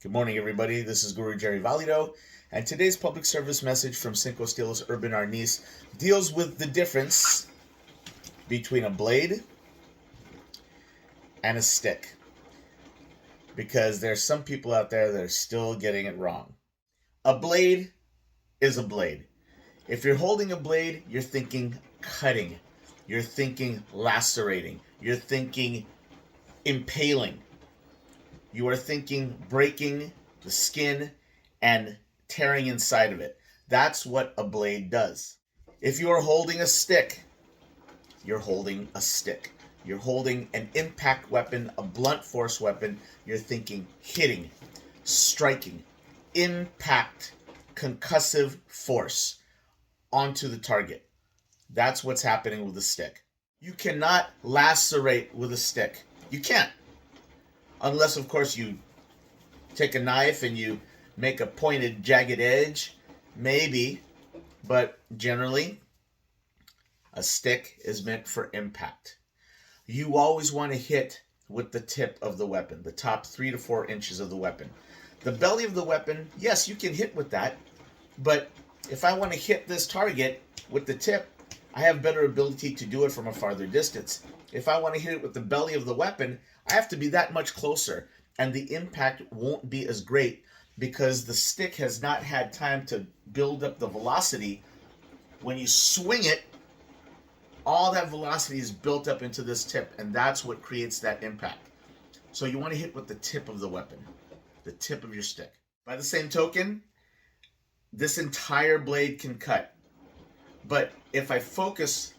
Good morning, everybody. This is Guru Jerry Valido, and today's public service message from Cinco Estilos Urban Arnis deals with the difference between a blade and a stick, because there's some people out there that are still getting it wrong. A blade is a blade. If you're holding a blade, you're thinking cutting, you're thinking lacerating, you're thinking impaling. You are thinking breaking the skin and tearing inside of it. That's what a blade does. If you are holding a stick, you're holding a stick. You're holding an impact weapon, a blunt force weapon. You're thinking hitting, striking, impact, concussive force onto the target. That's what's happening with a stick. You cannot lacerate with a stick. You can't. Unless, of course, you take a knife and you make a pointed, jagged edge, maybe. But generally, a stick is meant for impact. You always want to hit with the tip of the weapon, the top 3 to 4 inches of the weapon. The belly of the weapon, yes, you can hit with that. But if I want to hit this target with the tip, I have better ability to do it from a farther distance. If I want to hit it with the belly of the weapon, I have to be that much closer, and the impact won't be as great because the stick has not had time to build up the velocity. When you swing it, all that velocity is built up into this tip, and that's what creates that impact. So you want to hit with the tip of the weapon, the tip of your stick. By the same token, this entire blade can cut. But if I focus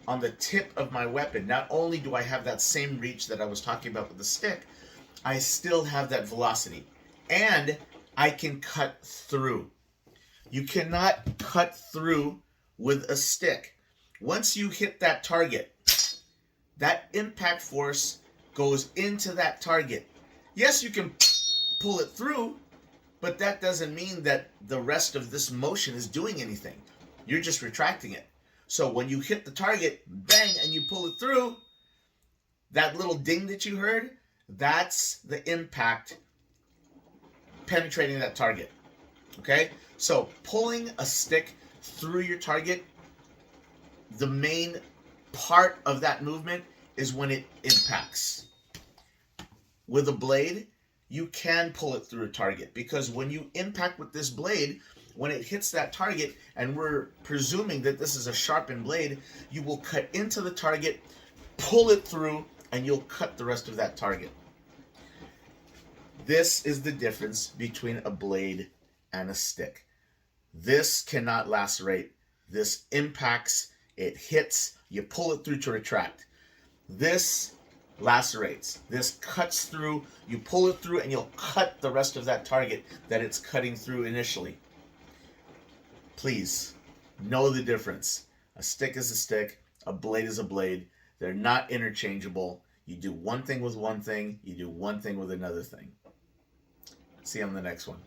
on the tip of my weapon, not only do I have that same reach that I was talking about with the stick, I still have that velocity. And I can cut through. You cannot cut through with a stick. Once you hit that target, that impact force goes into that target. Yes, you can pull it through, but that doesn't mean that the rest of this motion is doing anything. You're just retracting it. So when you hit the target, bang, and you pull it through, that little ding that you heard, that's the impact penetrating that target. Okay? So pulling a stick through your target, the main part of that movement is when it impacts. With a blade, you can pull it through a target, because when you impact with this blade, when it hits that target, and we're presuming that this is a sharpened blade, you will cut into the target, pull it through, and you'll cut the rest of that target. This is the difference between a blade and a stick. This cannot lacerate. This impacts, it hits, you pull it through to retract. This lacerates. This cuts through, you pull it through, and you'll cut the rest of that target that it's cutting through initially. Please know the difference. A stick is a stick, a blade is a blade. They're not interchangeable. You do one thing with one thing, you do one thing with another thing. See you on the next one.